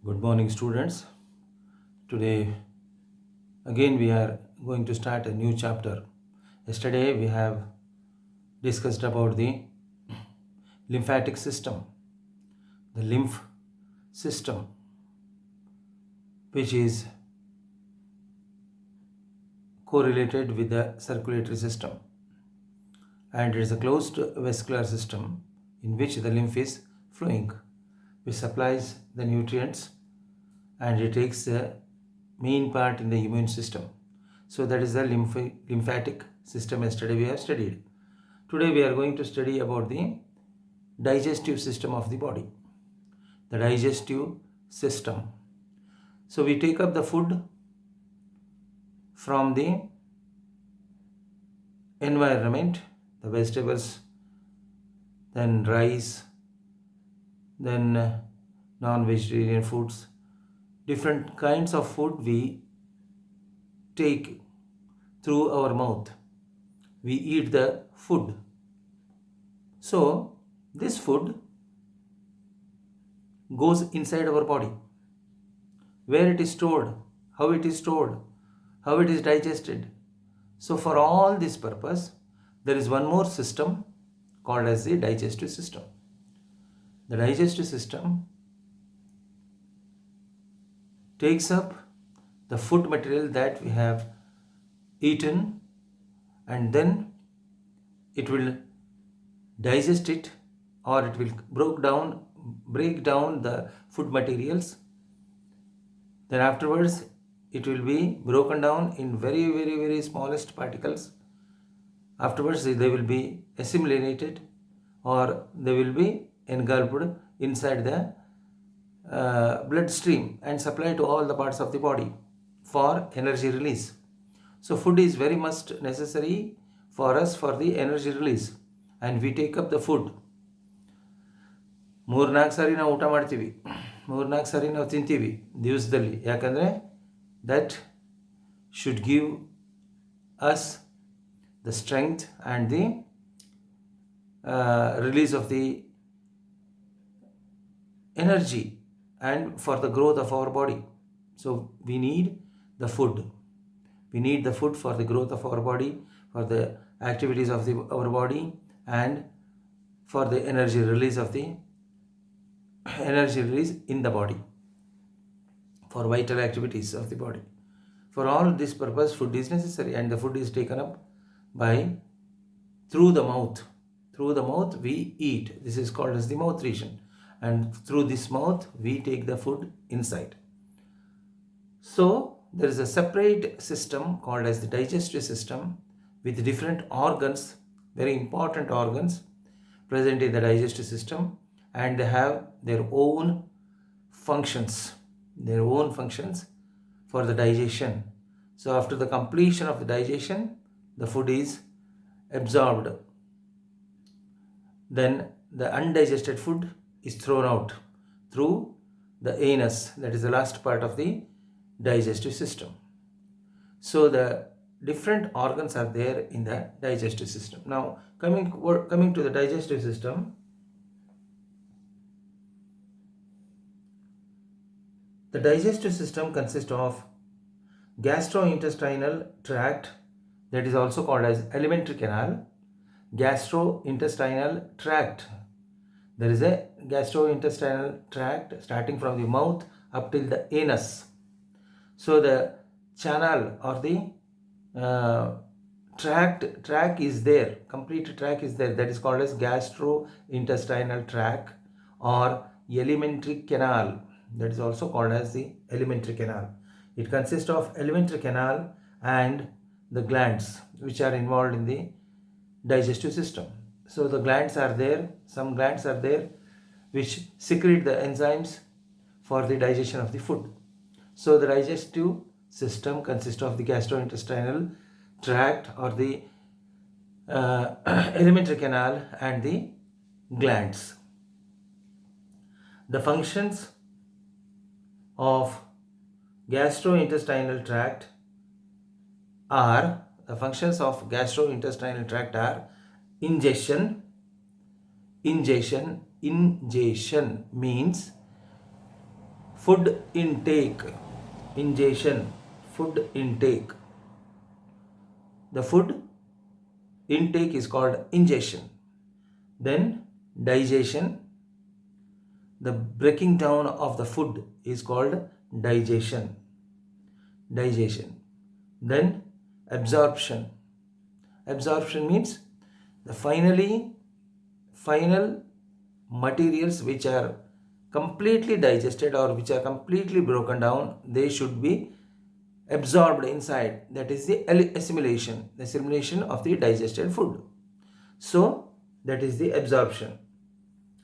Good morning, students. Today, again, we are going to start a new chapter. Yesterday, we have discussed about the lymphatic system, the lymph system, which is correlated with the circulatory system, and it is a closed vascular system in which the lymph is flowing, which supplies the nutrients and it takes the main part in the immune system. So that is the lymphatic system. Yesterday we have studied. Today we are going to study about the digestive system of the body. The digestive system. So we take up the food from the environment, the vegetables, then rice, then non-vegetarian foods, different kinds of food we take through our mouth. We eat the food. So this food goes inside our body. Where it is stored, how it is stored, how it is digested. So for all this purpose, there is one more system called as the digestive system. The digestive system takes up the food material that we have eaten and then it will digest it, or it will break down the food materials. Then afterwards it will be broken down in very smallest particles. Afterwards they will be assimilated or they will be engulfed inside the bloodstream and supplied to all the parts of the body for energy release. So food is very much necessary for us for the energy release, and we take up the food. ಮೂರ್ನಾಲ್ಕು ಸಾರಿ ನಾವು ಊಟ ಮಾಡ್ತೀವಿ, ಮೂರ್ನಾಲ್ಕು ಸಾರಿ ನಾವು ತಿಂತೀವಿ ದಿವಸದಲ್ಲಿ. ಯಾಕಂದರೆ that should give us the strength and the release of the energy and for the growth of our body. So we need the food. We need the food for the growth of our body, for the activities of our body, and for the energy release in the body, for vital activities of the body. For all this purpose, food is necessary, and the food is taken up through the mouth. Through the mouth we eat. This is called as the mouth region, and through this mouth we take the food inside. So there is a separate system called as the digestive system with different organs, very important organs present in the digestive system, and they have their own functions for the digestion. So after the completion of the digestion, the food is absorbed. Then the undigested food is thrown out through the anus, that is the last part of the digestive system. So the different organs are there in the digestive system. Now coming to the digestive system, the digestive system consists of gastrointestinal tract, that is also called as alimentary canal. Gastrointestinal tract, there is a gastrointestinal tract starting from the mouth up till the anus. So the channel or the track is there, complete track is there, that is called as gastrointestinal tract or alimentary canal. That is also called as the alimentary canal. It consists of alimentary canal and the glands which are involved in the digestive system. So the glands are there, some glands are there which secrete the enzymes for the digestion of the food. So the digestive system consists of the gastrointestinal tract or the alimentary canal and the glands. The functions of gastrointestinal tract are ingestion means food intake, ingestion, food intake. The food intake is called ingestion. Then digestion, the breaking down of the food is called digestion. Then absorption. Absorption means the final materials which are completely digested or which are completely broken down, they should be absorbed inside. That is the assimilation of the digested food. So that is the absorption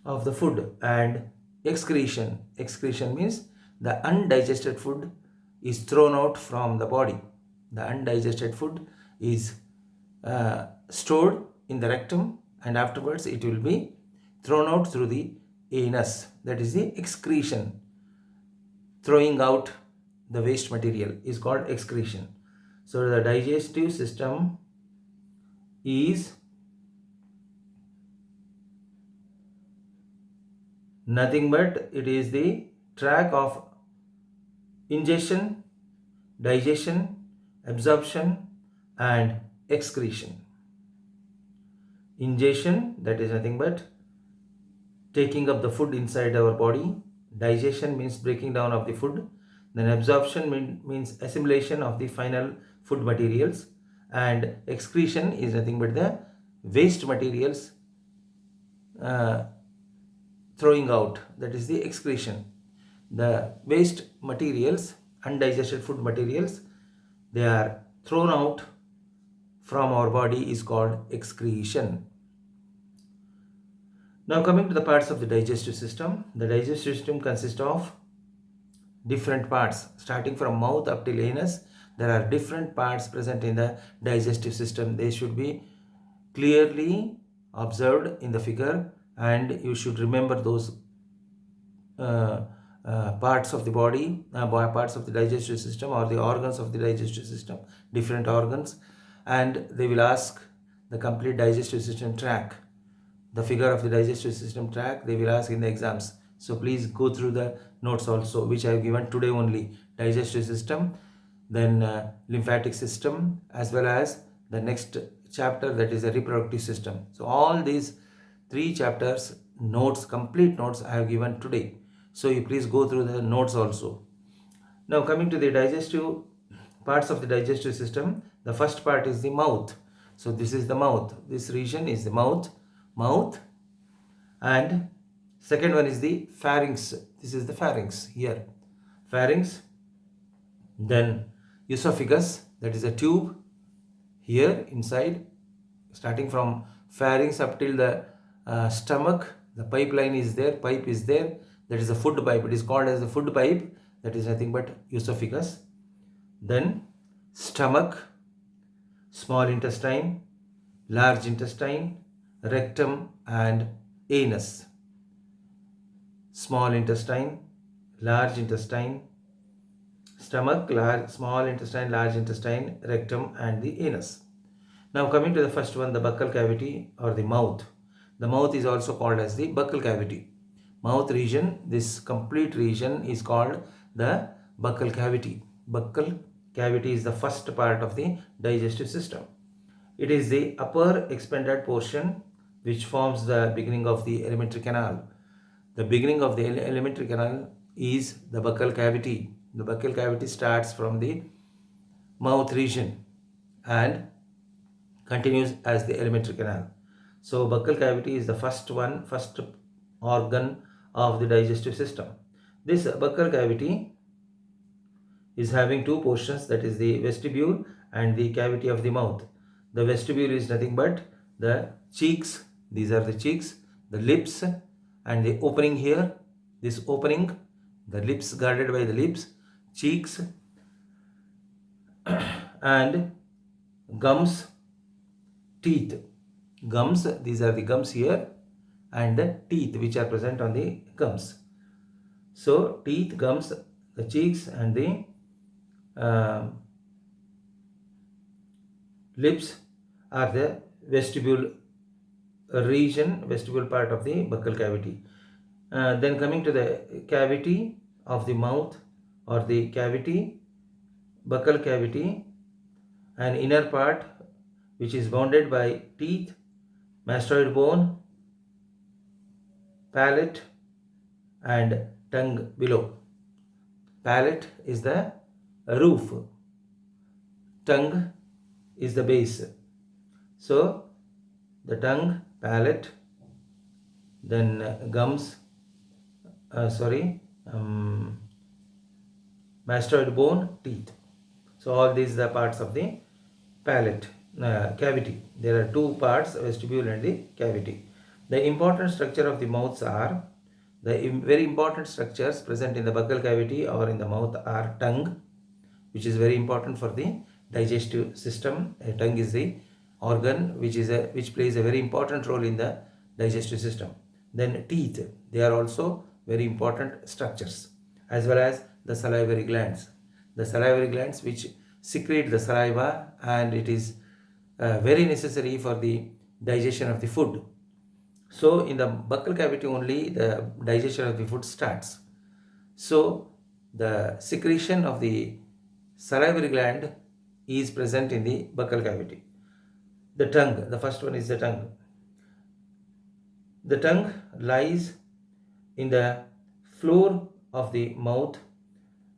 of the food. And excretion means the undigested food is thrown out from the body. The undigested food is stored in the rectum, and afterwards it will be thrown out through the anus. That is the excretion. Throwing out the waste material is called excretion. So the digestive system is nothing but it is the tract of ingestion, digestion, absorption and excretion. Ingestion, that is nothing but taking up the food inside our body. Digestion means breaking down of the food. Then absorption means assimilation of the final food materials. And excretion is nothing but the waste materials throwing out. That is the excretion. The waste materials, undigested food materials, they are thrown out from our body is called excretion. Now coming to the parts of the digestive system. The digestive system consists of different parts. Starting from mouth up till anus, there are different parts present in the digestive system. They should be clearly observed in the figure, and you should remember those parts of the body, parts of the digestive system, or the organs of the digestive system, different organs. And they will ask the complete digestive system tract, the figure of the digestive system tract, they will ask in the exams. So please go through the notes also, which I have given today only. Digestive system, then lymphatic system, as well as the next chapter, that is the reproductive system. So all these 3 chapters notes, complete notes I have given today. So you please go through the notes also. Now coming to the digestive parts of the digestive system, the first part is the mouth. So this is the mouth. This region is the mouth. And second one is the pharynx. This is the pharynx here. Pharynx. Then esophagus, that is a tube here inside, starting from pharynx up till the stomach. The pipeline is there, pipe is there. That is a food pipe. It is called as the food pipe. That is nothing but esophagus. Then stomach, small intestine, large intestine, rectum and anus. Small intestine, large intestine, stomach, small intestine, large intestine, rectum and the anus. Now coming to the first one, the buccal cavity or the mouth. The mouth is also called as the buccal cavity. Mouth region, this complete region is called the buccal cavity. Buccal cavity is the first part of the digestive system. It is the upper expanded portion which forms the beginning of the alimentary canal. The beginning of the alimentary canal is the buccal cavity. The buccal cavity starts from the mouth region and continues as the alimentary canal. So buccal cavity is the first organ of the digestive system. This buccal cavity is having 2 portions, that is the vestibule and the cavity of the mouth. The vestibule is nothing but the cheeks. These are the cheeks, the lips and the opening here. This opening, the lips guarded by the lips, cheeks and gums, teeth. Gums, these are the gums here, and the teeth which are present on the gums. So teeth, gums, the cheeks and the lips are the vestibule region, vestibule part of the buccal cavity. Then coming to the cavity of the mouth or the cavity, buccal cavity, an inner part which is bounded by teeth, mastoid bone, palate and tongue below. Palate is the roof, tongue is the base. So the tongue, palate, then gums, mastoid bone, teeth. So all these are the parts of the palate cavity. There are two parts, vestibule and the cavity. The important structure of the mouths are, the very important structures present in the buccal cavity or in the mouth are tongue, which is very important for the digestive system. Tongue is the organ which plays a very important role in the digestive system. Then teeth, they are also very important structures, as well as the salivary glands. The salivary glands which secrete the saliva, and it is very necessary for the digestion of the food. So in the buccal cavity only the digestion of the food starts. So the secretion of the salivary gland is present in the buccal cavity. The tongue, the first one is the tongue. The tongue lies in the floor of the mouth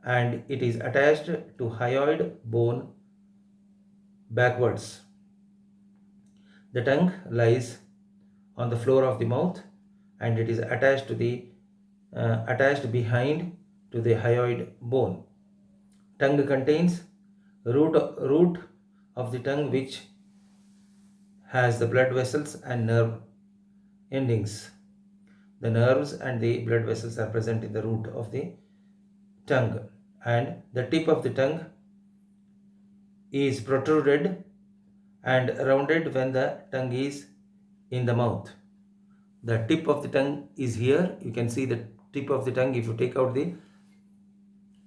and it is attached to hyoid bone backwards. The tongue lies on the floor of the mouth and it is attached to the attached behind to the hyoid bone. Tongue contains root of the tongue which has the blood vessels and nerve endings. The nerves and the blood vessels are present in the root of the tongue, and the tip of the tongue is protruded and rounded when the tongue is in the mouth. The tip of the tongue is here. You can see the tip of the tongue if you take out the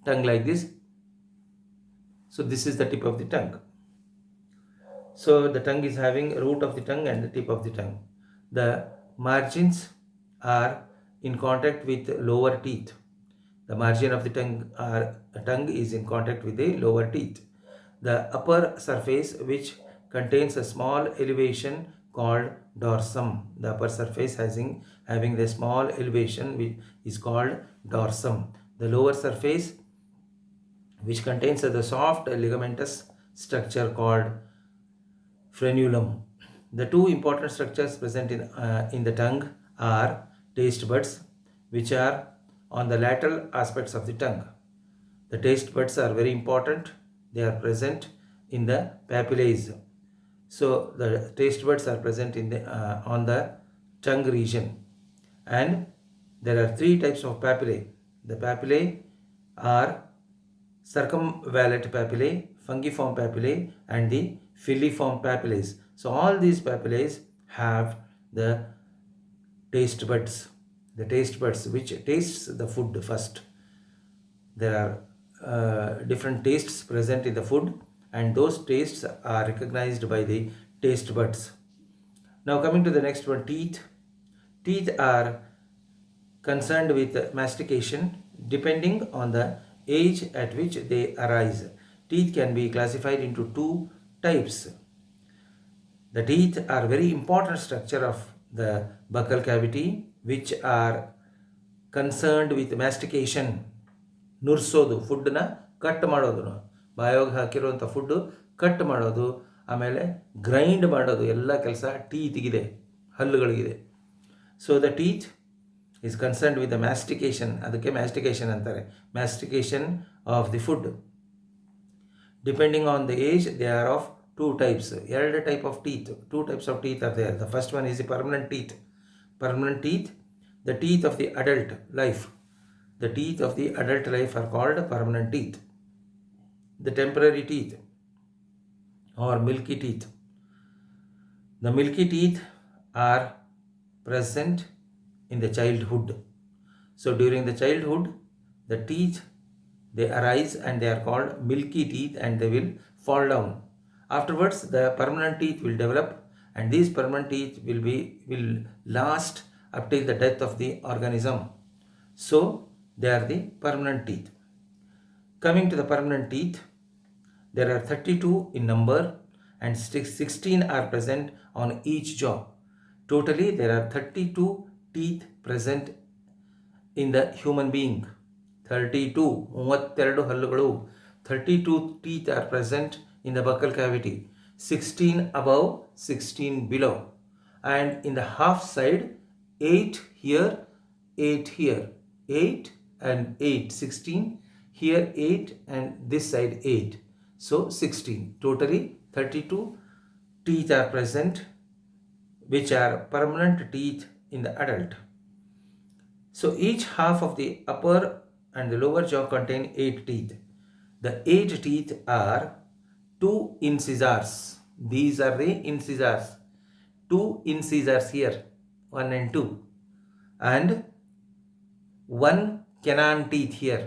tongue like this. So this is the tip of the tongue. So the tongue is having root of the tongue and the tip of the tongue. The margins are in contact with lower teeth. The margin of the tongue is in contact with the lower teeth. The upper surface which contains a small elevation called dorsum. The upper surface having the small elevation which is called dorsum. The lower surface which contains the soft ligamentous structure called frenulum. The two important structures present in the tongue are taste buds, which are on the lateral aspects of the tongue. The taste buds are very important. They are present in the papillae. So the taste buds are present in the on the tongue region, and there are three types of papillae. The papillae are circumvallate papillae, fungiform papillae, and the filiform papillae. So all these papillae have the taste buds. The taste buds which tastes the food first. There are different tastes present in the food, and those tastes are recognized by the taste buds. Now coming to the next one, teeth. Teeth are concerned with mastication depending on the age at which they arise. Teeth can be classified into two types. The teeth are very important structure of the buccal cavity which are concerned with mastication. ನುರ್ಸೋದು, ಫುಡ್ನ cut ಮಾಡೋದು, ಬಾಯೋಗಿ ಹಾಕಿರುವಂಥ food cut ಮಾಡೋದು, ಆಮೇಲೆ grind ಮಾಡೋದು ಎಲ್ಲ ಕೆಲಸ ಟೀತ್ಗಿದೆ, ಹಲ್ಲುಗಳಿಗಿದೆ. So the teeth is concerned with the mastication. ಅದಕ್ಕೆ ಮ್ಯಾಸ್ಟಿಕೇಷನ್ ಅಂತಾರೆ. Mastication of the food. Depending on the age they are of two types. ಎರಡು type of teeth. Two types of teeth are there. The first one is the permanent teeth. Permanent teeth, the teeth of the adult life. The teeth of the adult life are called permanent teeth. The temporary teeth or milky teeth. The milky teeth are present in the childhood. So during the childhood, the teeth, they arise and they are called milky teeth and they will fall down. Afterwards, the permanent teeth will develop, and these permanent teeth will last up till the death of the organism. So They are the permanent teeth. Coming to the permanent teeth, there are 32 in number and 16 are present on each jaw. Totally, there are 32 teeth present in the human being. 32 ಹಲ್ಲುಗಳು 32 teeth are present in the buccal cavity. 16 above, 16 below. And in the half side, 8 here, 8 here. 8 and 8, 16. Here 8 and this side 8. So 16. Totally 32 teeth are present, which are permanent teeth in the adult. So each half of the upper and the lower jaw contain 8 teeth. The 8 teeth are 2 incisors. These are the incisors. 2 incisors here, 1 and 2. And 1 canine teeth here.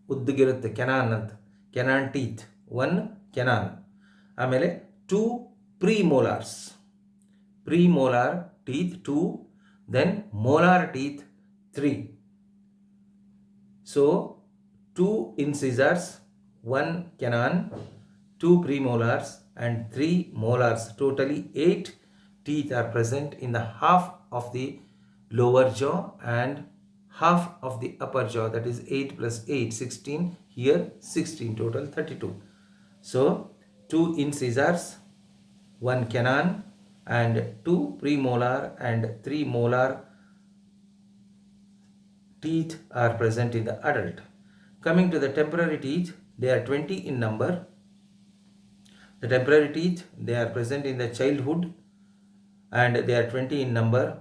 Uddigirutte canine anta. Canine teeth. 1 canine. Amele 2 premolars. Premolar teeth 2. Then molar teeth 3. So 2 incisors, 1 canine, 2 premolars and 3 molars. Totally 8 teeth are present in the half of the lower jaw and half of the upper jaw. That is 8 plus 8, 16. Here 16, total 32. So 2 incisors, 1 canine and 2 premolar and 3 molar teeth are present in the adult. Coming to the temporary teeth, they are 20 in number. The temporary teeth, they are present in the childhood and they are 20 in number.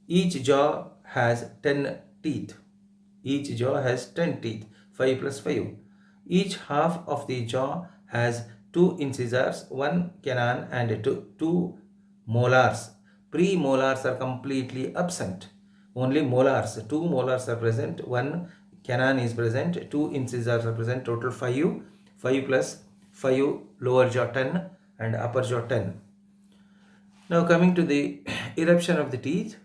Each jaw has 10 teeth. Each jaw has 10 teeth, 5 plus 5. Each half of the jaw has 2 incisors, 1 canine and 2 molars. Premolars are completely absent. Only molars, 2 molars are present, 1 canine is present, 2 incisors are present, total 5. 5 plus 5, lower jaw 10 and upper jaw 10. Now coming to the eruption of the teeth,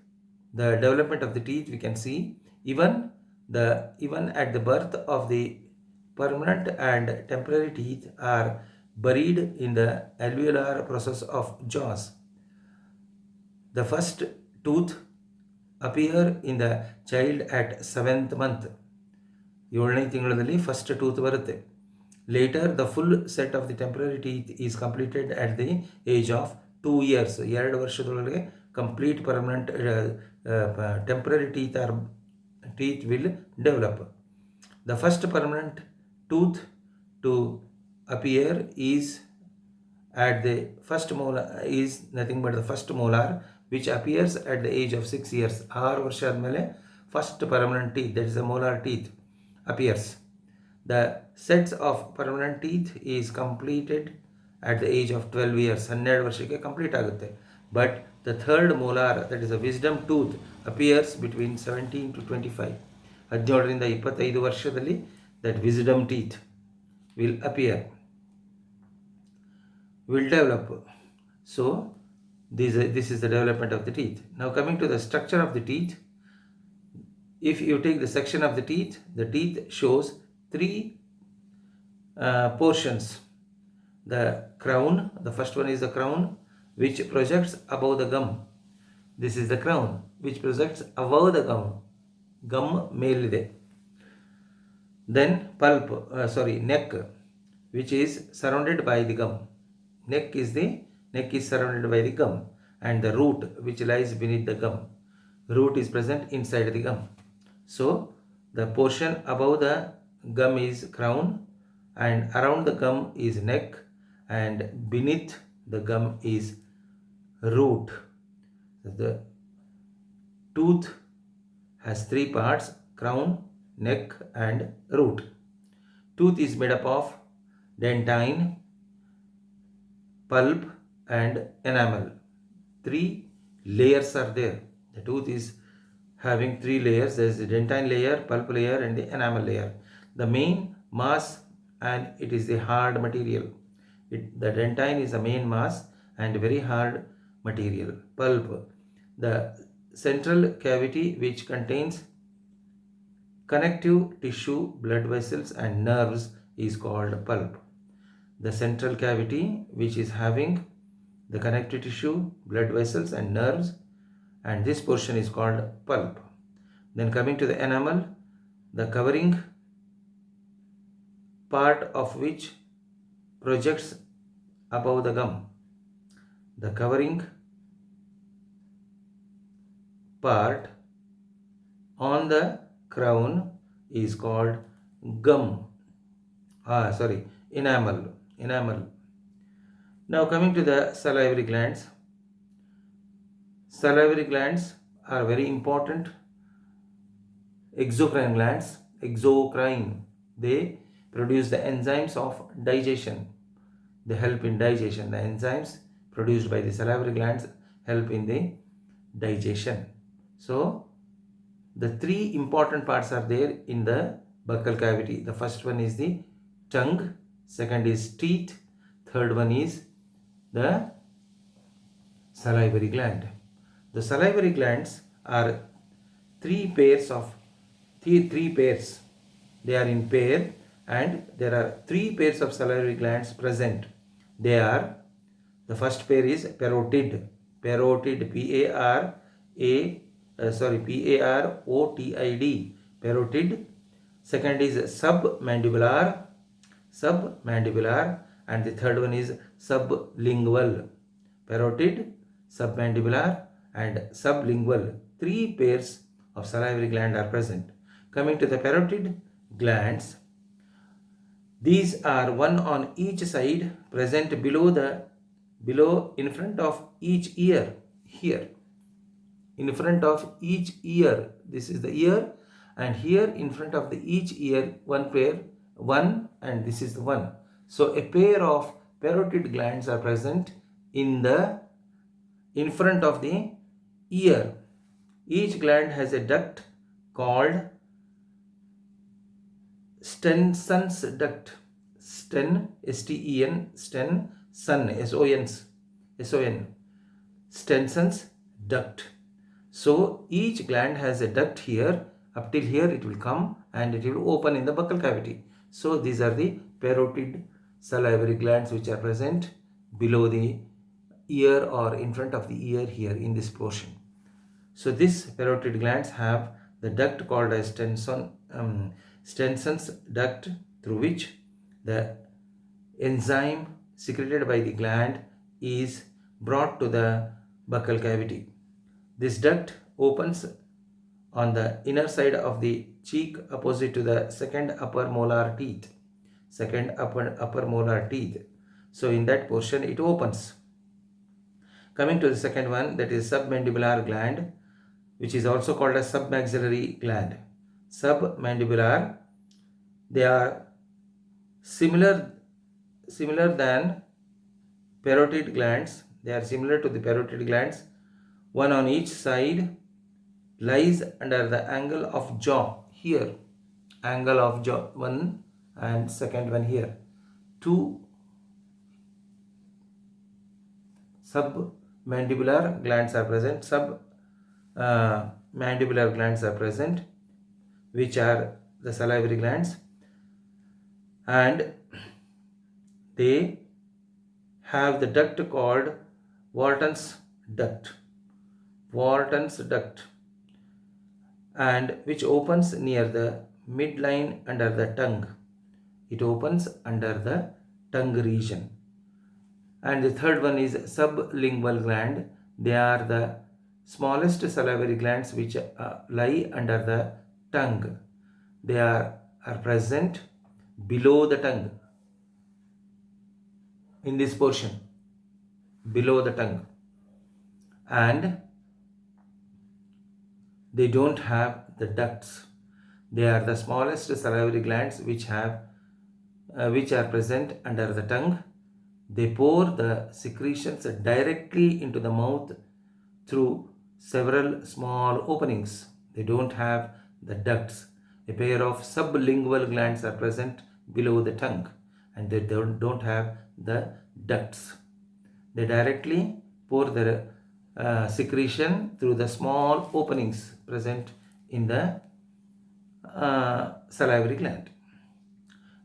the development of the teeth, we can see even at the birth of the permanent and temporary teeth are buried in the alveolar process of jaws. The first tooth appear in the child at 7th month. 7ನೇ ತಿಂಗಳಲ್ಲಿ first tooth ಬರುತ್ತೆ. Later the full set of the temporary teeth is completed at the age of 2 years. 2 ವರ್ಷದೊಳಗೆ complete permanent temporary teeth will develop. The first permanent tooth to appear is at the first molar is nothing but the first molar, which appears at the age of 6 years. 6 ವರ್ಷ ಆದಮೇಲೆ first permanent teeth, that is the molar teeth, appears. The sets of permanent teeth is completed at the age of 12 years. 12 ವರ್ಷಕ್ಕೆ complete ಆಗುತ್ತೆ. But the third molar, that is a wisdom tooth, appears between 17 to 25. 17ರಿಂದ 25 ವರ್ಷದಲ್ಲಿ that wisdom teeth will appear, will develop. So this is the development of the teeth. Now coming to the structure of the teeth, if you take the section of the teeth shows 3 portions. The crown, the first one is the crown, which projects above the gum. This is the crown which projects above the gum. Gum ಮೇಲಿದೆ. Then neck, which is surrounded by the gum. Neck is surrounded by the gum, and the root, which lies beneath the gum. Root is present inside the gum. So the portion above the gum is crown, and around the gum is neck, and beneath the gum is root. The tooth has 3 parts: crown, neck and root. Tooth is made up of dentine, pulp and enamel. 3 layers are there. The tooth is having 3 layers. There is the dentine layer, pulp layer and the enamel layer. The main mass, and it is the hard material. The dentine is the main mass and very hard material. Pulp, the central cavity which contains connective tissue, blood vessels and nerves is called pulp. The central cavity, which is having the connective tissue, blood vessels and nerves, and this portion is called pulp. Then coming to the enamel, the covering part of which projects above the gum. The covering part on the crown is called enamel. Now coming to the salivary glands. Salivary glands are very important exocrine glands. They produce the enzymes of digestion. They help in digestion. The enzymes produced by the salivary glands help in the digestion. So the three important parts are there in the buccal cavity. The first one is the tongue, second is teeth, third one is the salivary gland. The salivary glands are three pairs. They are in pair, and there are three pairs of salivary glands present. They are, the first pair is parotid, Parotid, parotid. Second is submandibular, and the third one is sublingual. Parotid, submandibular and sublingual. Three pairs of salivary gland are present. Coming to the parotid glands, these are one on each side, present below in front of each ear, here. In front of each ear, this is the ear, and here in front of each ear one, and this is the one. So a pair of parotid glands are present in front of the ear. Each gland has a duct called Stenson's duct. Stenson's duct. So each gland has a duct here. Up till here it will come and it will open in the buccal cavity. So these are the parotid salivary glands which are present below the ear or in front of the ear here in this portion. So these parotid glands have the duct called as Stenson's duct, through which the enzyme secreted by the gland is brought to the buccal cavity. This duct opens on the inner side of the cheek opposite to the second upper molar teeth. So in that portion it opens. Coming to the second one, that is submandibular gland, which is also called as submaxillary gland. Submandibular, they are similar than parotid glands. They are similar to the parotid glands. One on each side lies under the angle of jaw here. Angle of jaw, one, and second one here. Two submandibular glands are present. Mandibular glands are present, which are the salivary glands, and they have the duct called Wharton's duct, and which opens near the midline under the tongue. It opens under the tongue region. And the third one is sublingual gland. They are the smallest salivary glands which lie under the tongue. They are present below the tongue, in this portion, below the tongue, and they don't have the ducts. They are the smallest salivary glands which are present under the tongue. They pour the secretions directly into the mouth through several small openings. They don't have the ducts. A pair of sublingual glands are present below the tongue, and they don't have the ducts. They directly pour the secretion through the small openings present in the salivary gland.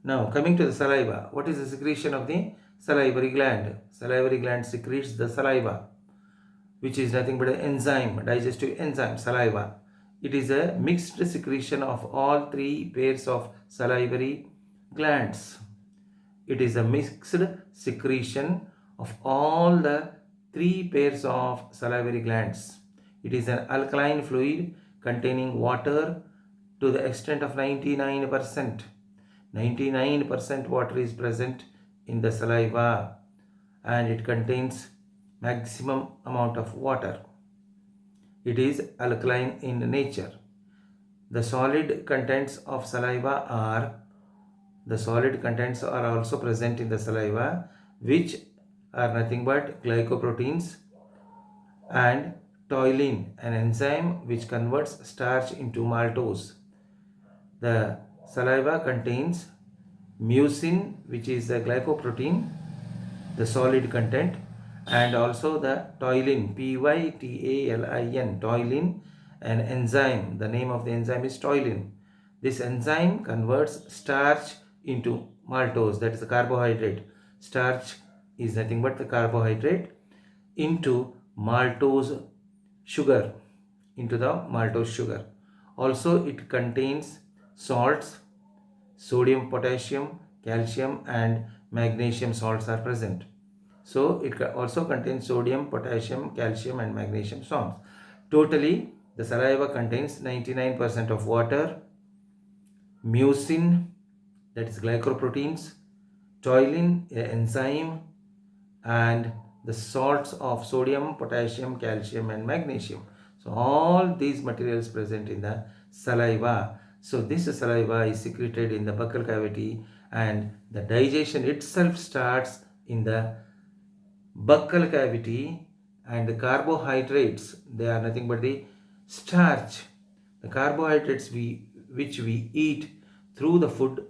Now coming to the saliva, what is the secretion of the salivary gland? Salivary gland secretes the saliva, which is nothing but an enzyme, digestive enzyme, saliva. It is a mixed secretion of all three pairs of salivary glands. It is a mixed secretion of all the three pairs of salivary glands. It is an alkaline fluid containing water to the extent of 99%. 99% water is present in the saliva, and it contains maximum amount of water. It is alkaline in nature. The solid contents of saliva are also present in the saliva, which are nothing but glycoproteins and toilin, an enzyme which converts starch into maltose. The saliva contains mucin, which is a glycoprotein, the solid content, and also the toilin, Pytalin, toilin, an enzyme. The name of the enzyme is toilin. This enzyme converts starch into maltose, that is the carbohydrate. Starch is nothing but the carbohydrate into maltose sugar, Also, it contains salts, sodium, potassium, calcium, and magnesium salts are present. So it also contains sodium, potassium, calcium, and magnesium salts. Totally, the saliva contains 99% of water, mucin, that is glycoproteins, toilin, an enzyme, and the salts of sodium, potassium, calcium, and magnesium. So all these materials present in the saliva. So this saliva is secreted in the buccal cavity, and the digestion itself starts in the buccal cavity, and the carbohydrates, they are nothing but the starch. The carbohydrates which we eat through the food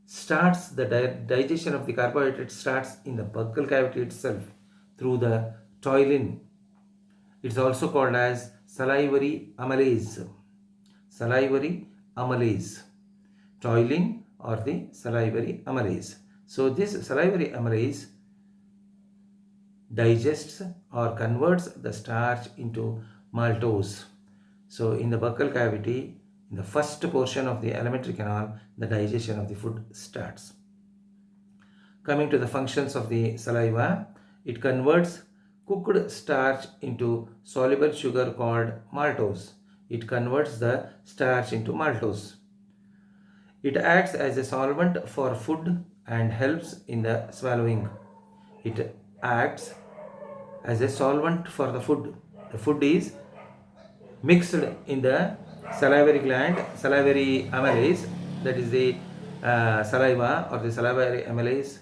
starts, the digestion of the carbohydrates starts in the buccal cavity itself through the toilin. It's also called as salivary amylase. Salivary amylase. Toilin or the salivary amylase. So this salivary amylase digests or converts the starch into maltose. So in the buccal cavity, in the first portion of the alimentary canal, the digestion of the food starts. Coming to the functions of the saliva, it converts cooked starch into soluble sugar called maltose. It converts the starch into maltose. It acts as a solvent for food and helps in the swallowing. It acts as a solvent for the food. The food is mixed in the salivary gland, salivary amylase, that is the saliva or the salivary amylase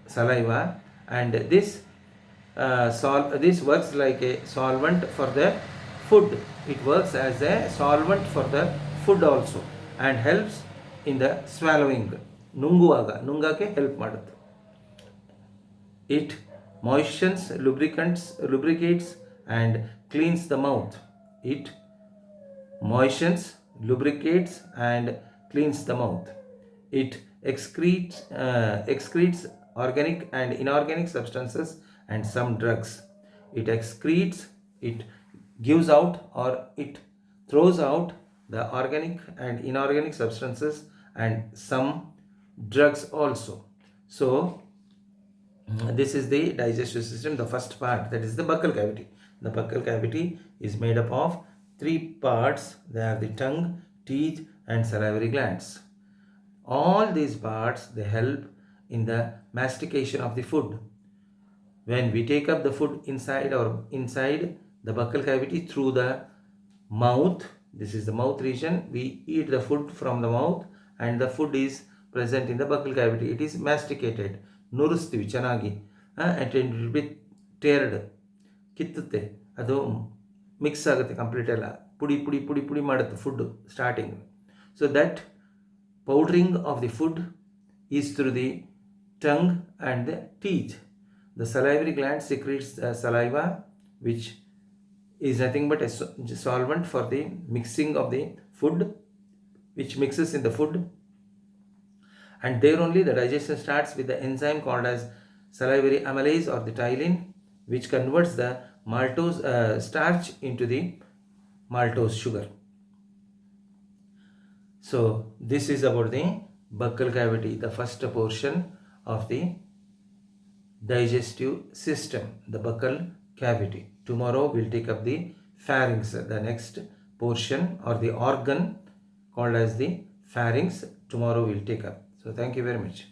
saliva, and this works like a solvent for the food. It works as a solvent for the food also and helps in the swallowing. ನುಂಗಕ್ಕೆ help ಮಾಡುತ್ತೆ. It moistens, lubricates and cleans the mouth. It moistens, lubricates and cleans the mouth. It excretes organic and inorganic substances and some drugs. It excretes, it gives out or it throws out the organic and inorganic substances and some drugs also. So this is the digestive system, the first part, that is the buccal cavity. The buccal cavity is made up of three parts. They are the tongue, teeth and salivary glands. All these parts, they help in the mastication of the food. When we take up the food inside the buccal cavity through the mouth, this is the mouth region, we eat the food from the mouth and the food is present in the buccal cavity. It is masticated. ನುರಿಸ್ತೀವಿ ಚೆನ್ನಾಗಿ, and it will be teared, ಕಿತ್ತುತ್ತೆ, ಅದು mix ಆಗುತ್ತೆ complete, ಎಲ್ಲ ಪುಡಿ ಮಾಡುತ್ತೆ food starting. So that powdering of the food is through the tongue and the teeth. The salivary gland secretes the saliva, which is nothing but a solvent for the mixing of the food which mixes in the food, and there only the digestion starts with the enzyme called as salivary amylase or the ptyalin, which converts the maltose starch into the maltose sugar. So this is about the buccal cavity, the first portion of the digestive system, the buccal cavity. Tomorrow we'll take up the pharynx, the next portion or the organ called as the pharynx. Tomorrow we'll take up. So thank you very much.